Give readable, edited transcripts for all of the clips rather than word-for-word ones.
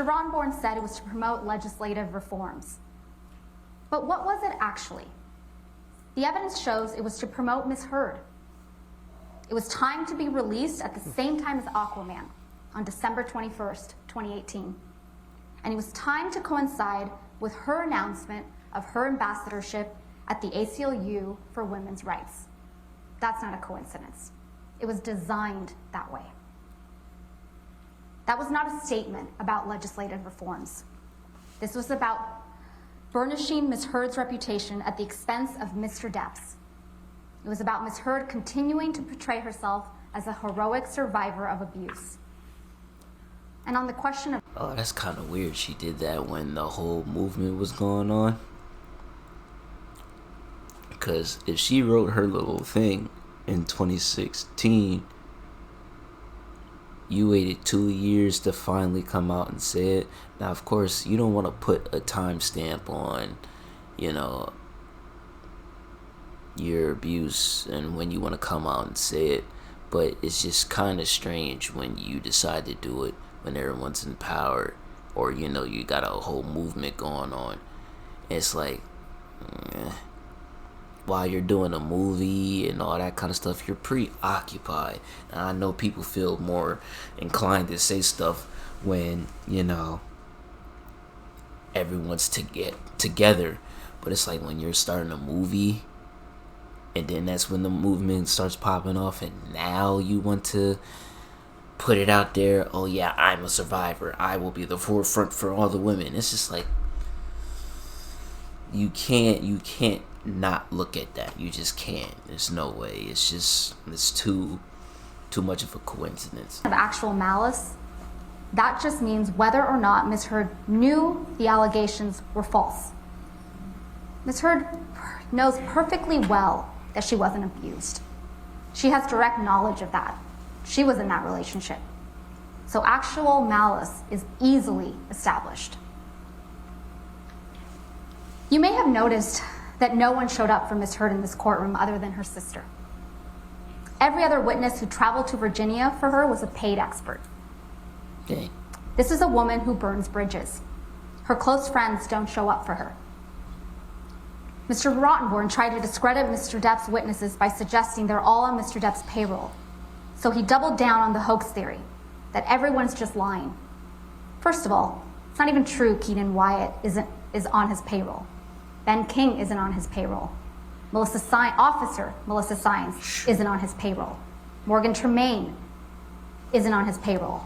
Ronborn said it was to promote legislative reforms. But what was it actually? The evidence shows it was to promote Ms. Heard. It was timed to be released at the same time as Aquaman on December 21st, 2018. And it was timed to coincide with her announcement of her ambassadorship at the ACLU for women's rights. That's not a coincidence. It was designed that way. That was not a statement about legislative reforms. This was about burnishing Ms. Heard's reputation at the expense of Mr. Depp's. It was about Ms. Heard continuing to portray herself as a heroic survivor of abuse. And on the question of... Oh, that's kind of weird. She did that when the whole movement was going on. Because if she wrote her little thing in 2016, you waited 2 years to finally come out and say it. Now, of course, you don't want to put a timestamp on, your abuse and when you want to come out and say it. But it's just kind of strange when you decide to do it when everyone's in power, or you got a whole movement going on. It's like, while you're doing a movie and all that kind of stuff, you're preoccupied. And I know people feel more inclined to say stuff when everyone's together, but it's like when you're starting a movie, and then that's when the movement starts popping off, and now you want to put it out there. Oh yeah, I'm a survivor. I will be the forefront for all the women. It's just like you can't not look at that. You just can't. There's no way. It's too much of a coincidence. Of actual malice, that just means whether or not Ms. Heard knew the allegations were false. Ms. Heard knows perfectly well that she wasn't abused. She has direct knowledge of that. She was in that relationship. So actual malice is easily established. You may have noticed that no one showed up for Ms. Heard in this courtroom other than her sister. Every other witness who traveled to Virginia for her was a paid expert. Okay. This is a woman who burns bridges. Her close friends don't show up for her. Mr. Rottenborn tried to discredit Mr. Depp's witnesses by suggesting they're all on Mr. Depp's payroll. So he doubled down on the hoax theory, that everyone's just lying. First of all, it's not even true Keaton Wyatt is on his payroll. Ben King isn't on his payroll. Officer Melissa Sines isn't on his payroll. Morgan Tremaine isn't on his payroll.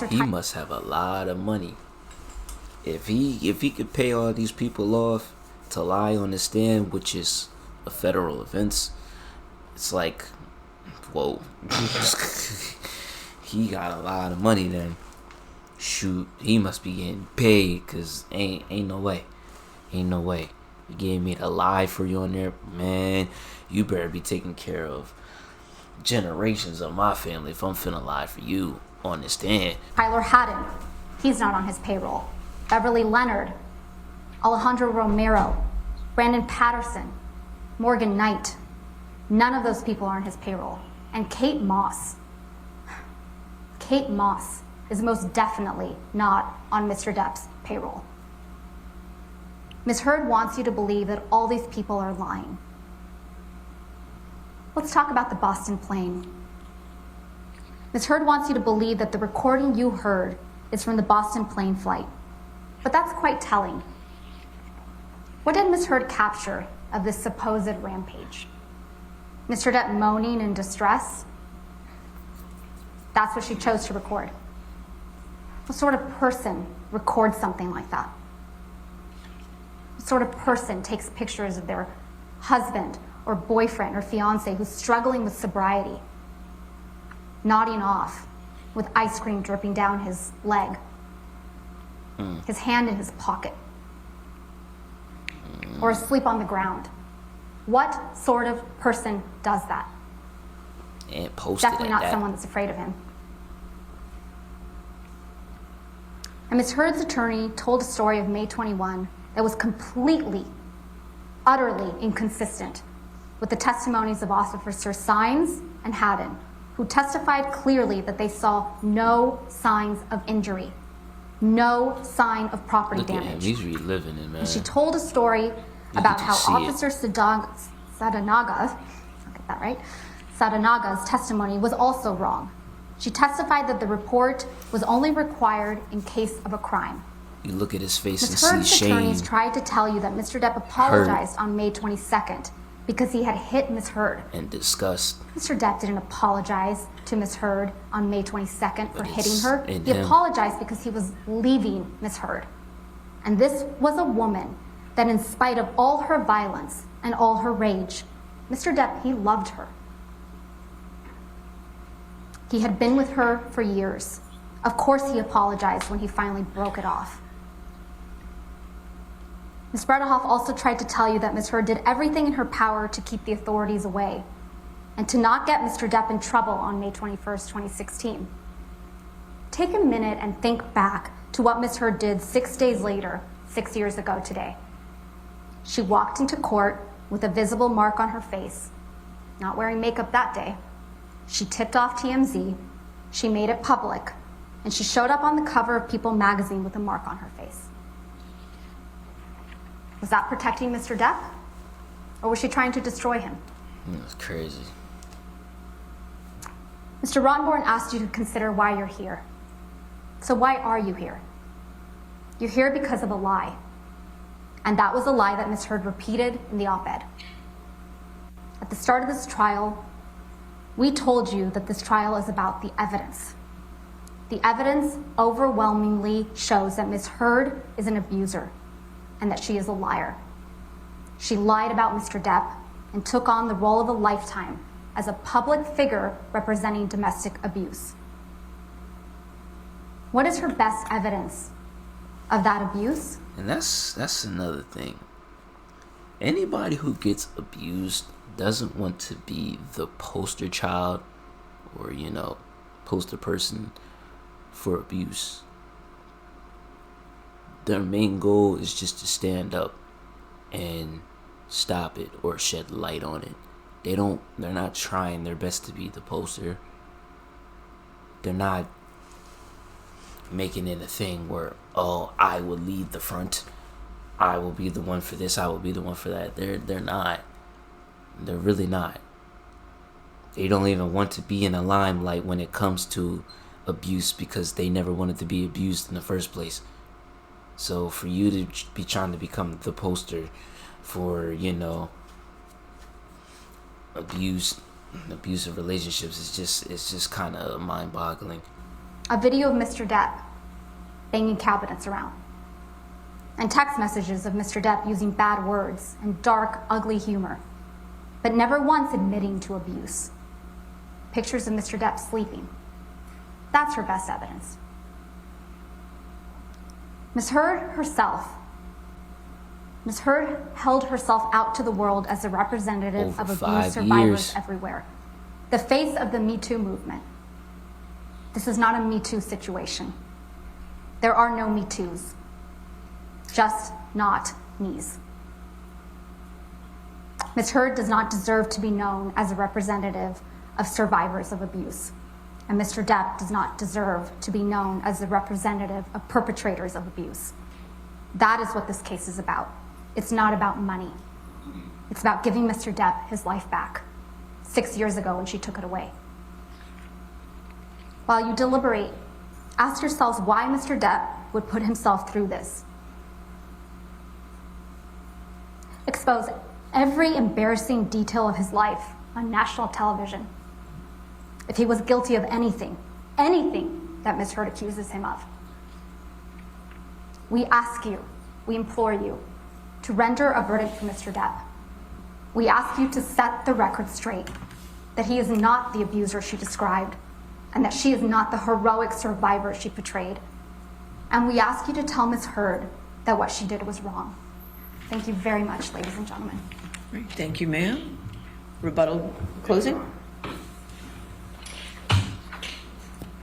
He must have a lot of money. If he could pay all these people off to lie on the stand, which is a federal offense, it's like, whoa. He got a lot of money then. Shoot, he must be getting paid, cause ain't no way. Ain't no way. You gave me the lie for you on there, man. You better be taking care of generations of my family if I'm finna lie for you on the stand. Tyler Haddon, he's not on his payroll. Beverly Leonard, Alejandro Romero, Brandon Patterson, Morgan Knight. None of those people are on his payroll. And Kate Moss. Kate Moss is most definitely not on Mr. Depp's payroll. Ms. Heard wants you to believe that all these people are lying. Let's talk about the Boston plane. Ms. Heard wants you to believe that the recording you heard is from the Boston plane flight. But that's quite telling. What did Ms. Heard capture of this supposed rampage? Mr. Depp moaning in distress? That's what she chose to record. What sort of person records something like that? What sort of person takes pictures of their husband or boyfriend or fiance who's struggling with sobriety, nodding off with ice cream dripping down his leg, his hand in his pocket, or asleep on the ground? What sort of person does that? And posted Definitely not someone that's afraid of him. And Ms. Heard's attorney told a story of May 21 that was completely, utterly inconsistent with the testimonies of Officers Sines and Haddon, who testified clearly that they saw no signs of injury. No sign of property Look at him. damage. He's reliving it, man. She told a story about can how just see it. Officer Sadanaga, I'll get that right, Sadanaga's testimony was also wrong. She testified that the report was only required in case of a crime. You look at his face Ms. and see Heard's shame. attorneys tried to tell you that Mr. Depp apologized on May 22nd because he had hit Ms. Heard. And disgust. Mr. Depp didn't apologize to Ms. Heard on May 22nd for But hitting it's her. in He him. apologized because he was leaving Ms. Heard. And this was a woman that, in spite of all her violence and all her rage, Mr. Depp, he loved her. He had been with her for years. Of course he apologized when he finally broke it off. Ms. Bredehoff also tried to tell you that Ms. Heard did everything in her power to keep the authorities away and to not get Mr. Depp in trouble on May 21st, 2016. Take a minute and think back to what Ms. Heard did 6 days later, 6 years ago today. She walked into court with a visible mark on her face, not wearing makeup that day. She tipped off TMZ, she made it public, and she showed up on the cover of People magazine with a mark on her face. Was that protecting Mr. Depp? Or was she trying to destroy him? That's crazy. Mr. Rottenborn asked you to consider why you're here. So why are you here? You're here because of a lie. And that was a lie that Ms. Heard repeated in the op-ed. At the start of this trial, we told you that this trial is about the evidence. The evidence overwhelmingly shows that Ms. Heard is an abuser and that she is a liar. She lied about Mr. Depp and took on the role of a lifetime as a public figure representing domestic abuse. What is her best evidence of that abuse? And that's another thing. Anybody who gets abused doesn't want to be the poster child or, poster person for abuse. Their main goal is just to stand up and stop it or shed light on it. They're not trying their best to be the poster. They're not making it a thing where, I will lead the front. I will be the one for this. I will be the one for that. They're not. They're really not. They don't even want to be in the limelight when it comes to abuse because they never wanted to be abused in the first place. So for you to be trying to become the poster for, abusive relationships, it's just kind of mind-boggling. A video of Mr. Depp banging cabinets around, and text messages of Mr. Depp using bad words and dark, ugly humor, but never once admitting to abuse. Pictures of Mr. Depp sleeping. That's her best evidence. Ms. Heard herself. Ms. Heard held herself out to the world as a representative of abuse survivors everywhere. The face of the Me Too movement. This is not a Me Too situation. There are no Me Toos. Just not me's. Ms. Heard does not deserve to be known as a representative of survivors of abuse. And Mr. Depp does not deserve to be known as a representative of perpetrators of abuse. That is what this case is about. It's not about money. It's about giving Mr. Depp his life back 6 years ago when she took it away. While you deliberate, ask yourselves why Mr. Depp would put himself through this. Expose every embarrassing detail of his life on national television. If he was guilty of anything that Ms. Heard accuses him of. We ask you, we implore you, to render a verdict for Mr. Depp. We ask you to set the record straight, that he is not the abuser she described, and that she is not the heroic survivor she portrayed. And we ask you to tell Ms. Heard that what she did was wrong. Thank you very much, ladies and gentlemen. Thank you, ma'am. Rebuttal closing?